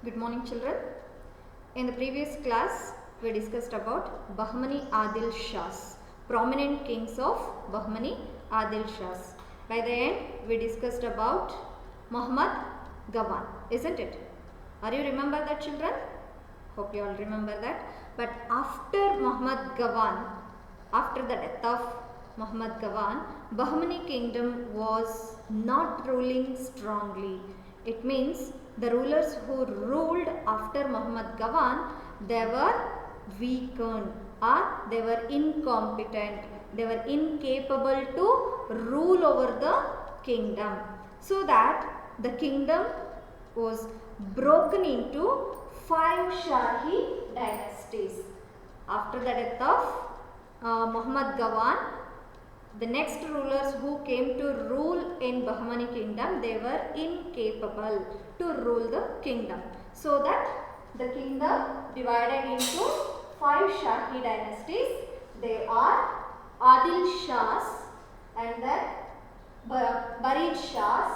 Good morning, children. In the previous class, we discussed about Bahmani Adil Shahs, prominent kings of Bahmani Adil Shahs. By the end, we discussed about Muhammad Gawan, isn't it? Are you remember that, children? Hope you all remember that. But after Muhammad Gawan, after the death of Muhammad Gawan, Bahmani kingdom was not ruling strongly. It means the rulers who ruled after Muhammad Gawan, they were weakened or they were incompetent. They were incapable to rule over the kingdom. So that the kingdom was broken into 5 Shahi dynasties. After the death of Muhammad Gawan, the next rulers who came to rule in Bahmani kingdom, they were incapable to rule the kingdom. So that the kingdom divided into 5 Shahi dynasties. They are Adil Shahs, and then Barid Shahs,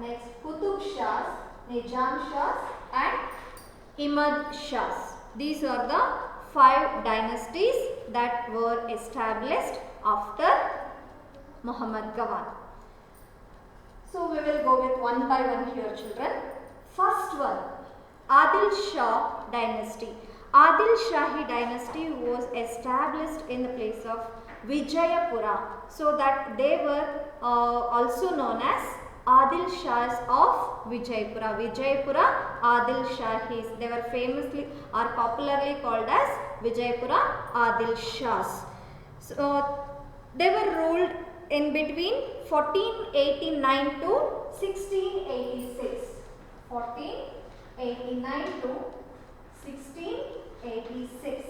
next Qutub Shahs, Nizam Shahs and Imad Shahs. These are the 5 dynasties that were established after Muhammad Gawan. So we will go with one by one here, children. First one, Adil Shah dynasty. Adil Shahi dynasty was established in the place of Vijayapura. So that they were also known as Adil Shahs of Vijayapura. Vijayapura Adil Shahis. They were famously or popularly called as Vijayapura Adil Shahs. So they were ruled in between 1489 to 1686. 1489 to 1686.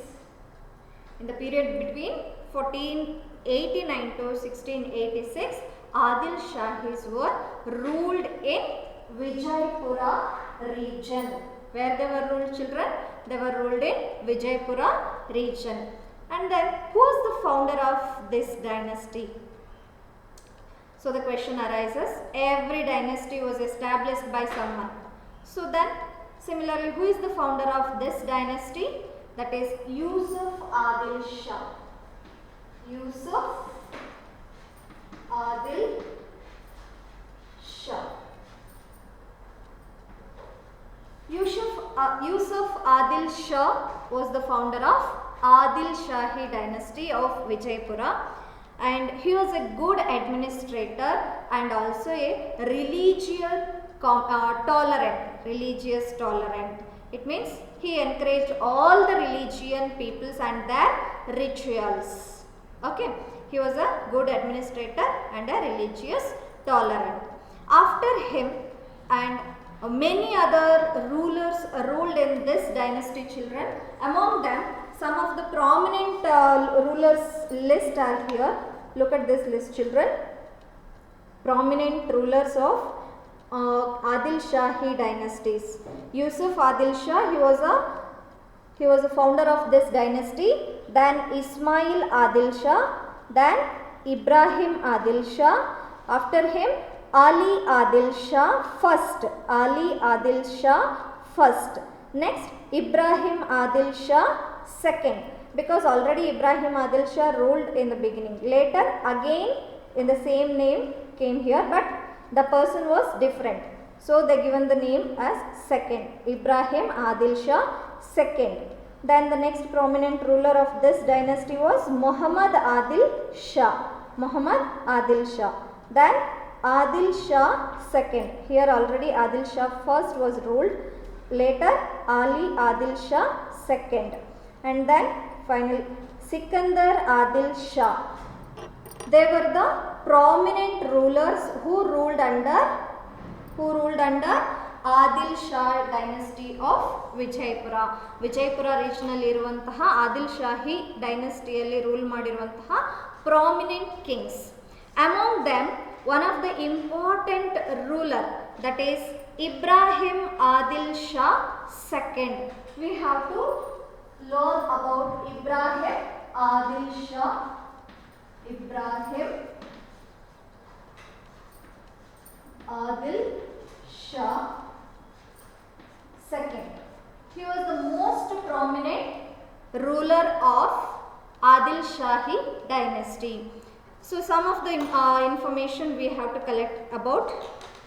In the period between 1489 to 1686, Adil Shahis were ruled in Vijayapura region. Where they were ruled, children? They were ruled in Vijayapura region. And then, who was the founder of this dynasty? So the question arises, every dynasty was established by someone. So then, similarly, who is the founder of this dynasty? That is Yusuf Adil Shah. Yusuf Adil Shah. Yusuf Adil Shah was the founder of Adil Shahi dynasty of Vijayapura, and he was a good administrator and also a religious tolerant. It means he encouraged all the religion peoples and their rituals. Okay, he was a good administrator and a religious tolerant. After him and many other rulers ruled in this dynasty, children. Among them, some of the prominent rulers list are here. Look at this list, children. Prominent rulers of Adil Shahi dynasties. Yusuf Adil Shah, he was a founder of this dynasty. Then Ismail Adil Shah. Then Ibrahim Adil Shah. After him, Ali Adil Shah first. Ali Adil Shah first. Next, Ibrahim Adil Shah second. Because already Ibrahim Adil Shah ruled in the beginning. Later, again in the same name came here, but the person was different. So they given the name as second. Ibrahim Adil Shah second. Then the next prominent ruler of this dynasty was Muhammad Adil Shah. Muhammad Adil Shah. Then Adil Shah second. Here already Adil Shah first was ruled. Later Ali Adil Shah second. And then finally Sikandar Adil Shah. They were the prominent rulers who ruled under Adil Shah dynasty of Vijayapura. Vijayapura region alli iruvantaha Adil Shahi dynasty alli rule madiruvantaha prominent kings. Among them, one of the important ruler, that is Ibrahim Adil Shah second. We have to learn about Ibrahim Adil Shah. Ibrahim Adil Shah second. prominent ruler of Adil Shahi dynasty. So some of the information we have to collect about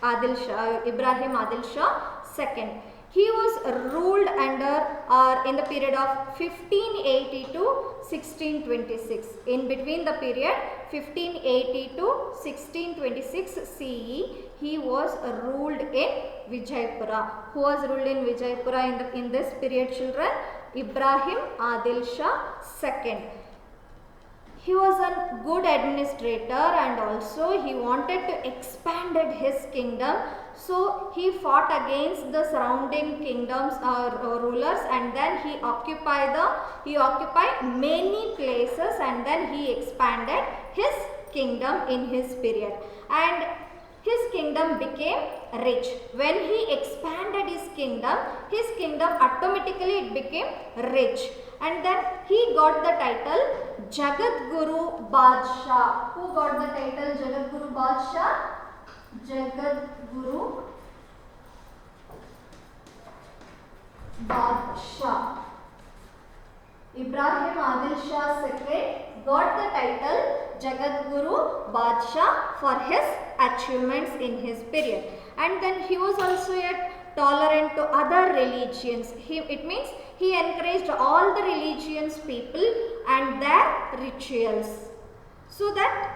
Adil Shah, Ibrahim Adil Shah II. He was ruled under in the period of 1580 to 1626. In between the period 1580 to 1626 CE, he was ruled in Vijaypura. Who was ruled in Vijaypura in this period, children? Ibrahim Adil Shah II. He was a good administrator and also he wanted to expand his kingdom. So he fought against the surrounding kingdoms or rulers, and then he occupied many places, and then he expanded his kingdom in his period, and his kingdom became rich. When he expanded his kingdom automatically it became rich, and then he got the title Jagat Guru Badshah. Who got the title Jagat Guru Badshah? Jagat Guru Badshah. Ibrahim Adil Shah II got the title Jagat Guru Badshah for his achievements in his period, and then he was also yet tolerant to other religions. It means he encouraged all the religions people and their rituals, so that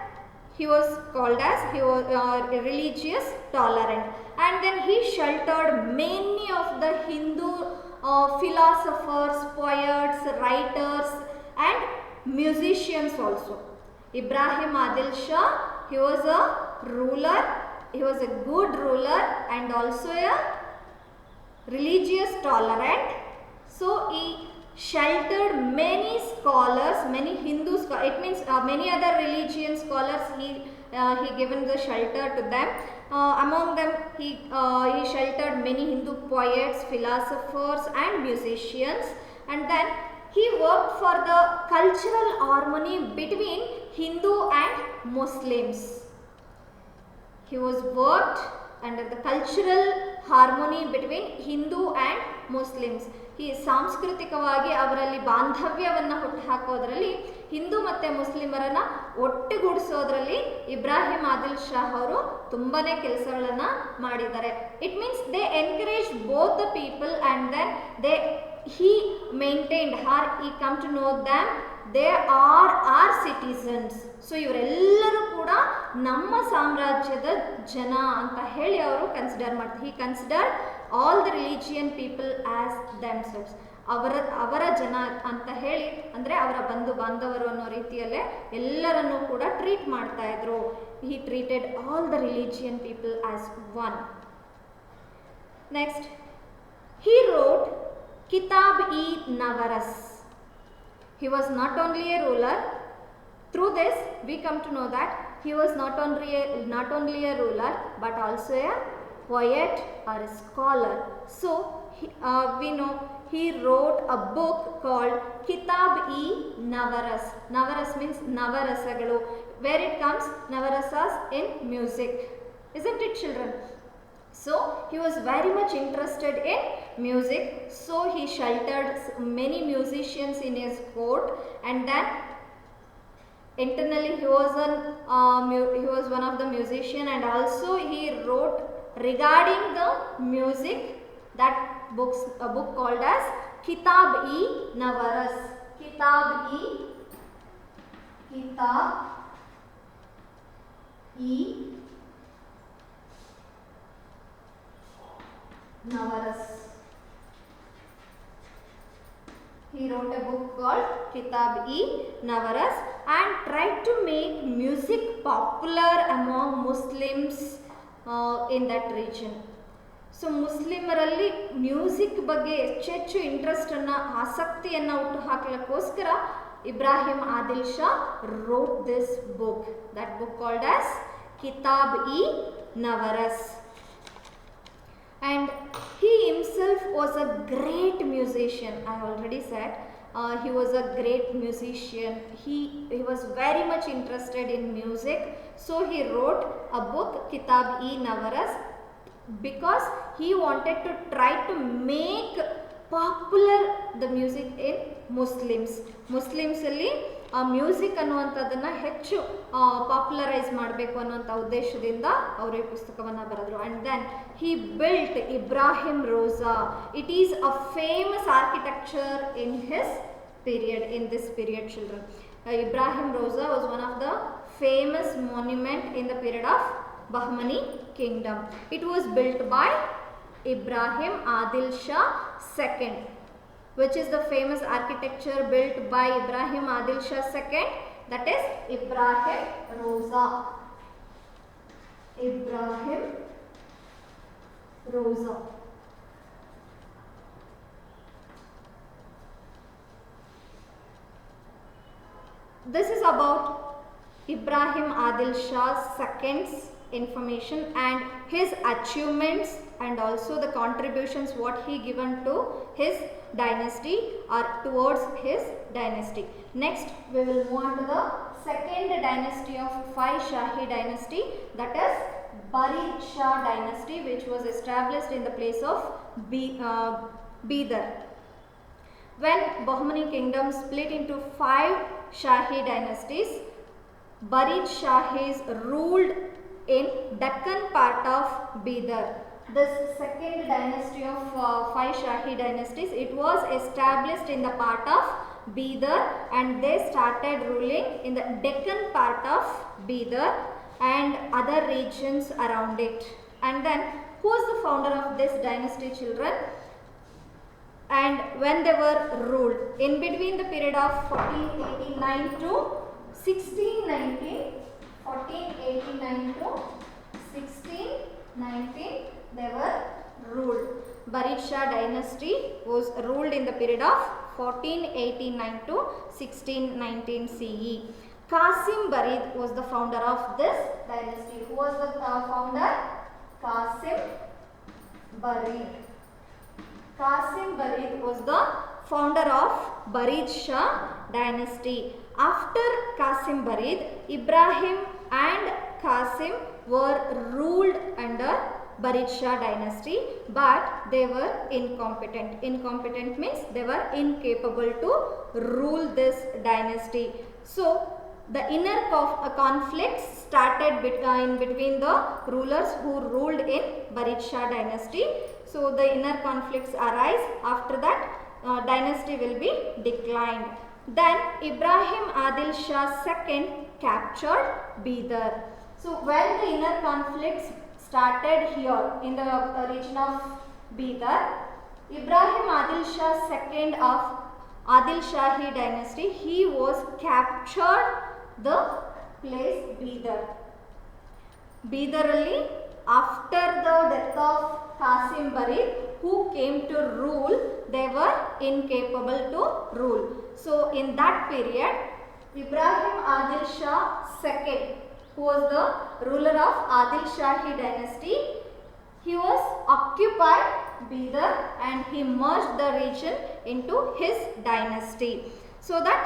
he was called as religious tolerant. And then he sheltered many of the Hindu philosophers, poets, writers and musicians also. Ibrahim Adil Shah, he was a ruler, he was a good ruler and also a religious tolerant. So he sheltered many scholars, many Hindu scholars, it means many other religion scholars he given the shelter to them. Among them he sheltered many Hindu poets, philosophers and musicians, and then he worked for the cultural harmony between Hindu and Muslims. He was worked under the cultural harmony between Hindu and Muslims. ಈ ಸಾಂಸ್ಕೃತಿಕವಾಗಿ ಅವರಲ್ಲಿ ಬಾಂಧವ್ಯವನ್ನು ಹುಟ್ಟುಹಾಕೋದ್ರಲ್ಲಿ ಹಿಂದೂ ಮತ್ತು ಮುಸ್ಲಿಮರನ್ನ ಒಟ್ಟುಗೂಡಿಸೋದ್ರಲ್ಲಿ ಇಬ್ರಾಹಿಂ ಆದಿಲ್ ಶಾ ಅವರು ತುಂಬಾನೇ ಕೆಲಸಗಳನ್ನು ಮಾಡಿದ್ದಾರೆ. It means they encourage both the people and then he maintained he come to know them, they are our citizens. So ಇವರೆಲ್ಲರೂ ಕೂಡ ನಮ್ಮ ಸಾಮ್ರಾಜ್ಯದ ಜನ ಅಂತ ಹೇಳಿ ಅವರು ಕನ್ಸಿಡರ್ ಮಾಡ್ತಾರೆ. he considered all the religion people as themselves. ಅವರ ಜನ ಅಂತ ಹೇಳಿ ಅಂದರೆ ಅವರ ಬಂಧು ಬಾಂಧವರು ಅನ್ನೋ ರೀತಿಯಲ್ಲೇ ಎಲ್ಲರನ್ನೂ ಕೂಡ ಟ್ರೀಟ್ ಮಾಡ್ತಾ ಇದ್ರು. he treated all the religion people as one. Next, he wrote Kitab-e-Navaras. He was not only a ruler. Through this we come to know that he was not only a ruler but also a poet or a scholar. So we know he wrote a book called Kitab-e-Navaras. Navaras means Navarasagalu. Where it comes? Navarasas in music. Isn't it, children? So he was very much interested in music, so he sheltered many musicians in his court, and then internally he was one of the musician, and also he wrote regarding the music, that a book called as Kitab-e-Navaras. Navaras. He wrote a book called Kitab-e-Navaras and tried to make music popular among Muslims in that region. So ಮುಸ್ಲಿಮರಲ್ಲಿ music ಬಗ್ಗೆ ಹೆಚ್ಚೆಚ್ಚು ಇಂಟ್ರೆಸ್ಟನ್ನು ಆಸಕ್ತಿಯನ್ನು ಹುಟ್ಟು ಹಾಕಲಿಕ್ಕೋಸ್ಕರ Ibrahim Adil Shah wrote this book, that book called as Kitab-e-Navaras. And he himself was a great musician. I already said he was a great musician. He was very much interested in music. So he wrote a book, Kitab-e-Navaras, because he wanted to try to make popular the music in Muslims ಅಲ್ಲಿ music ಅನ್ನುವಂಥದ್ದನ್ನು ಹೆಚ್ಚು popularise ಮಾಡಬೇಕು ಅನ್ನುವಂಥ ಉದ್ದೇಶದಿಂದ ಅವರು ಈ ಪುಸ್ತಕವನ್ನು ಬರೆದರು. And then he built Ibrahim Roza. It is a famous architecture in his period, in this period, children. Ibrahim Roza was one of the famous monument in the period of Bahmani kingdom. It was built by Ibrahim Adil Shah II. Which is the famous architecture built by Ibrahim Adil Shah II? That is Ibrahim Roza. Ibrahim Roza. This is about Ibrahim Adil Shah II's information and his achievements and also the contributions what he given to his dynasty or towards his dynasty. Next we will move on to the second dynasty of 5 Shahi dynasty, that is Barid Shah dynasty, which was established in the place of Bidar. When Bahmani kingdom split into 5 Shahi dynasties, Barid Shahis ruled in Deccan part of Bidar. This second dynasty of 5 Shahi dynasties, it was established in the part of Bidar and they started ruling in the Deccan part of Bidar and other regions around it. And then who is the founder of this dynasty, children? And when they were ruled in between the period of 1489 to 1619, 1489 to 1619 they were ruled. Barid Shah dynasty was ruled in the period of 1489 to 1619 CE. Qasim Barid was the founder of this dynasty. Who was the founder? Qasim Barid. Qasim Barid was the founder of Barid Shah dynasty. After Qasim Barid, Ibrahim and Qasim were ruled under Barid Shah dynasty, but they were incompetent. Incompetent means they were incapable to rule this dynasty. So the inner conflicts started in between the rulers who ruled in Barid Shah dynasty. So the inner conflicts arise. After that dynasty will be declined. Then Ibrahim Adil Shah II captured Bidar. So when the inner conflicts started here in the region of Bidar, Ibrahim Adil Shah II of Adil Shahi dynasty, he was captured the place Bidar. Bidar alli after the death of Qasim Barid, who came to rule, they were incapable to rule. So in that period, Ibrahim Adil Shah II, who was the ruler of Adil Shahi dynasty, he was occupied Bidar and he merged the region into his dynasty, so that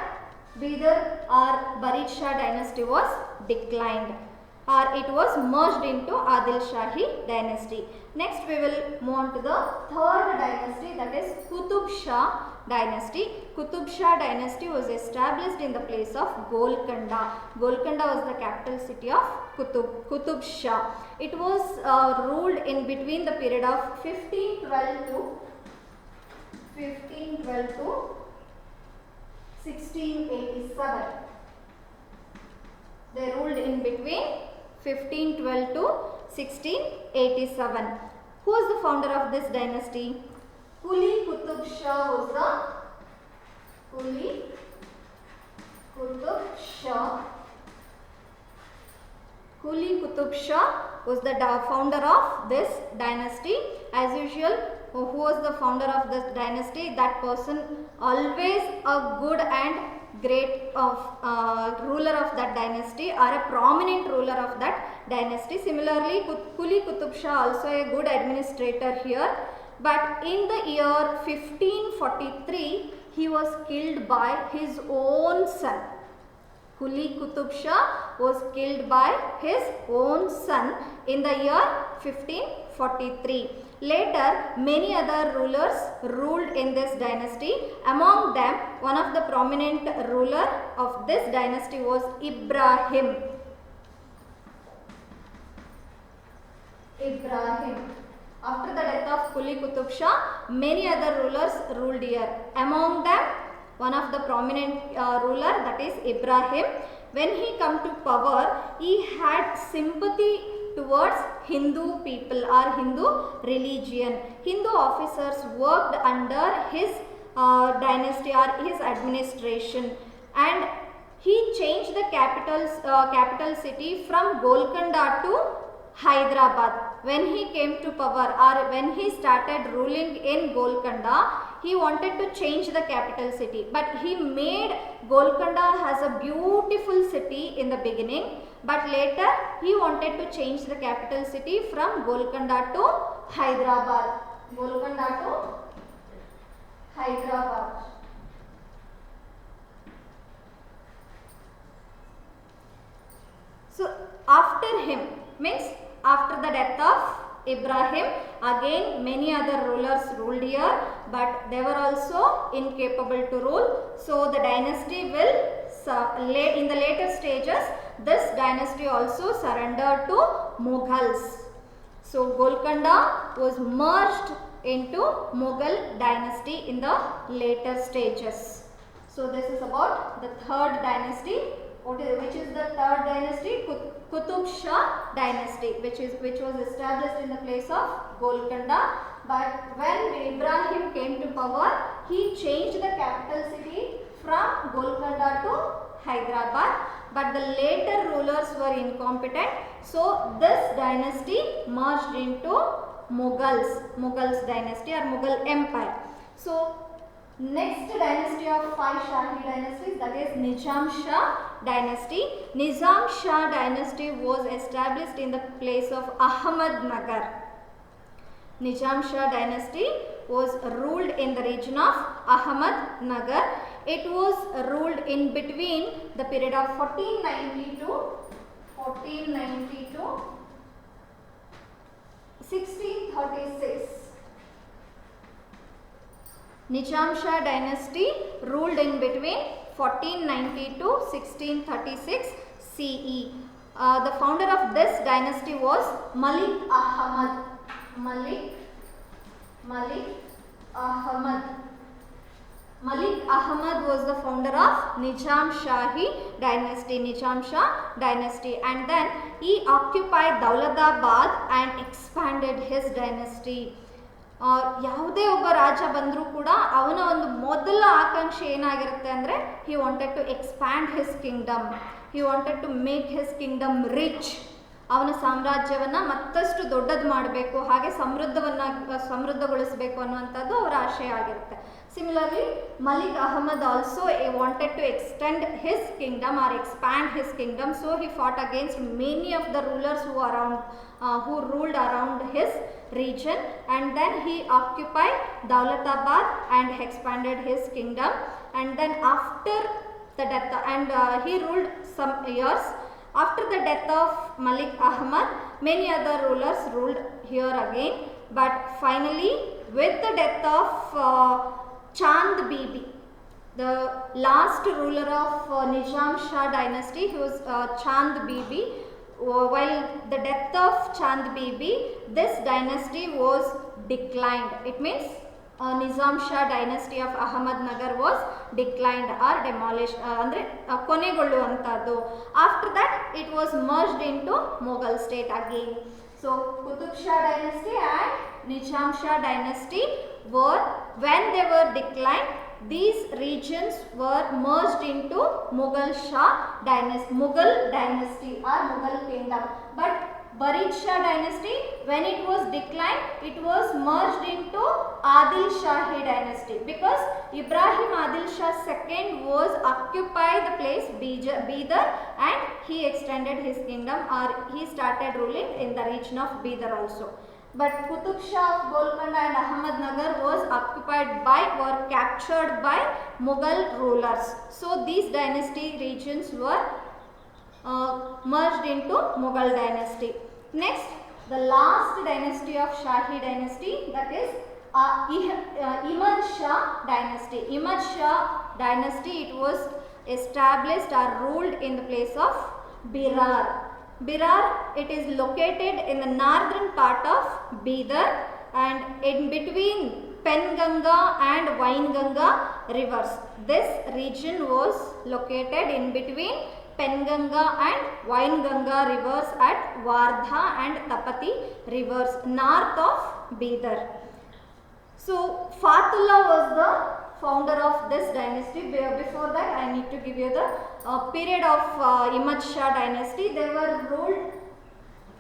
Bidar or Barid Shah dynasty was declined, or it was merged into Adil Shahi dynasty. Next we will move on to the third dynasty, that is Qutub Shah dynasty. Qutub Shah dynasty was established in the place of Golconda. Golconda was the capital city of Qutub Shah. It was ruled in between the period of 1512 to 1687. They ruled in between 1512 to 1687. Who was the founder of this dynasty? Quli Qutub Shah was the Quli Qutub Shah. Quli Qutub Shah was the founder of this dynasty. As usual, who was the founder of this dynasty? That person always a good and great ruler of that dynasty, or a prominent ruler of that dynasty. Similarly, Quli Qutub Shah also a good administrator here. But in the year 1543, he was killed by his own son. Quli Qutub Shah was killed by his own son in the year 1543. Later, many other rulers ruled in this dynasty. Among them, one of the prominent ruler of this dynasty was Ibrahim. After the death of Quli Qutub Shah, many other rulers ruled here. Among them, one of the prominent ruler, that is Ibrahim. When he come to power, he had sympathy towards Hindu people or Hindu religion. Hindu officers worked under his dynasty or his administration, and he changed the capital city from Golconda to Hyderabad. When he came to power, or when he started ruling in Golconda, he wanted to change the capital city, but he made Golconda as a beautiful city in the beginning, but later he wanted to change the capital city from Golconda to Hyderabad. Golconda to Hyderabad. So after him, means after the death of Ibrahim, again many other rulers ruled here, but they were also incapable to rule. So the dynasty will, in the later stages, this dynasty also surrendered to Mughals. So Golconda was merged into Mughal dynasty in the later stages. So this is about the third dynasty. Which is the third dynasty? Qutub Shah dynasty, which was established in the place of Golconda. But when Ibrahim came to power, he changed the capital city from Golconda to Hyderabad. But the later rulers were incompetent, so this dynasty merged into Mughals dynasty or Mughal Empire. So next dynasty of 5 Shahi dynasties, that is Nizam Shah dynasty. Nizam Shah dynasty was established in the place of Ahmednagar. Nizam Shah dynasty was ruled in the region of Ahmednagar. It was ruled in between the period of 1490 to 1636. Nizam Shah dynasty ruled in between 1490 to 1636 CE. The founder of this dynasty was Malik Ahmad. Malik Ahmad was the founder of Nizam Shah dynasty, and then he occupied Daulatabad and expanded his dynasty. ಯಾವುದೇ ಒಬ್ಬ ರಾಜ ಬಂದರೂ ಕೂಡ ಅವನ ಒಂದು ಮೊದಲ ಆಕಾಂಕ್ಷೆ ಏನಾಗಿರುತ್ತೆ ಅಂದರೆ he wanted to expand his kingdom. He wanted to make his kingdom rich. ಅವನ ಸಾಮ್ರಾಜ್ಯವನ್ನು ಮತ್ತಷ್ಟು ದೊಡ್ಡದು ಮಾಡಬೇಕು, ಹಾಗೆ ಸಮೃದ್ಧಗೊಳಿಸಬೇಕು ಅನ್ನುವಂಥದ್ದು ಅವರ ಆಶಯ ಆಗಿರುತ್ತೆ. Similarly, Malik Ahmad also wanted to extend his kingdom or expand his kingdom, so he fought against many of the rulers who ruled around his region, and then he occupied Daulatabad and expanded his kingdom. And then after the death, and he ruled some years. After the death of Malik Ahmad, many other rulers ruled here again, but finally with the death of Chand Bibi, the last ruler of Nizam Shah dynasty, he was Chand Bibi. While the death of Chand Bibi, this dynasty was declined. It means Nizam Shah dynasty of Ahmednagar was declined or demolished, andre konegolluvanthaddu. After that, it was merged into Mughal state again. So Qutub Shah dynasty and Nizam Shah dynasty were, when they were declined, these regions were merged into Mughal dynasty or Mughal kingdom. But Barid Shah dynasty, when it was declined, it was merged into Adil Shahi dynasty, because Ibrahim Adil Shah II was occupied the place Bidar, and he extended his kingdom, or he started ruling in the region of Bidar also. But Qutub Shah of Golconda and Ahmednagar was occupied by or captured by Mughal rulers. So these dynasty regions were merged into Mughal dynasty. Next, the last dynasty of Shahi dynasty, that is Imad Shah dynasty. Imad Shah dynasty, it was established or ruled in the place of Berar. Berar, it is located in the northern part of Bidar and in between Penganga and Wainganga rivers. This region was located in between Penganga and Wainganga rivers at Wardha and Tapati rivers north of Bidar. So Fatullah was the founder of this dynasty. Before that, I need to give you the period of Imad Shah dynasty. They were ruled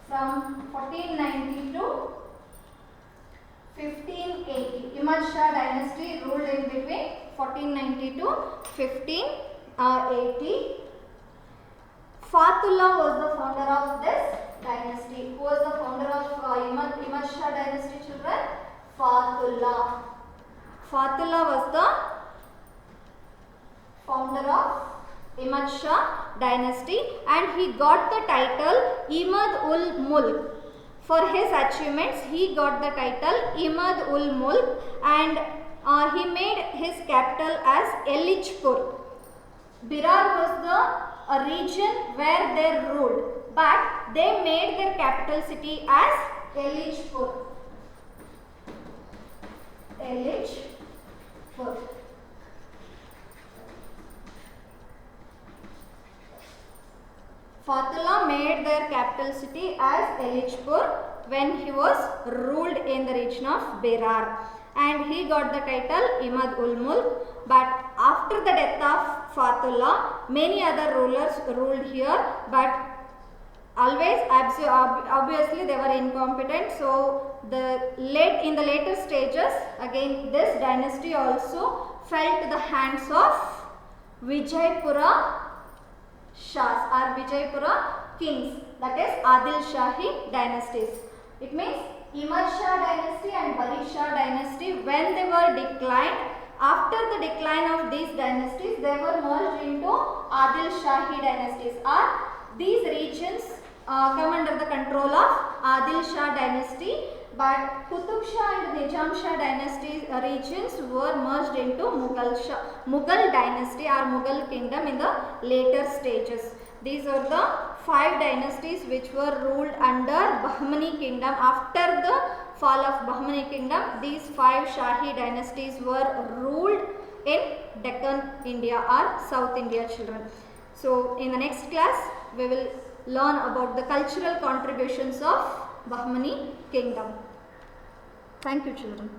from 1490 to 1580. Imad Shah dynasty ruled in between 1490 to 1580. Fatullah was the founder of this dynasty. Who was the founder of Imad Shah dynasty, children? Fatullah. Fatullah was the founder of Imad Shah dynasty and he got the title Imad ul Mulk. For his achievements, he got the title Imad ul Mulk and he made his capital as Elichpur. Berar was the region where they ruled, but they made their capital city as Elichpur. Elichpur. Fatullah made their capital city as Elichpur when he was ruled in the region of Berar and he got the title Imad ul Mulk. But after the death of Fatullah, many other rulers ruled here, but always obviously they were incompetent. So in the later stages, again this dynasty also fell to the hands of Vijaypura Shahs or Vijaypura kings, that is Adil Shahi dynasties. It means Imad Shah dynasty and Bari Shah dynasty, when they were declined, after the decline of these dynasties, they were merged into Adil Shahi dynasties. These regions come under the control of Adil Shah dynasty, but Qutub Shah and Nizam Shah dynasty regions were merged into Mughal dynasty or Mughal kingdom in the later stages. These are the 5 dynasties which were ruled under Bahmani kingdom. After the fall of Bahmani kingdom, these 5 Shahi dynasties were ruled in Deccan India or South India, children. So in the next class, we will learn about the cultural contributions of Bahmani kingdom. Thank you, children.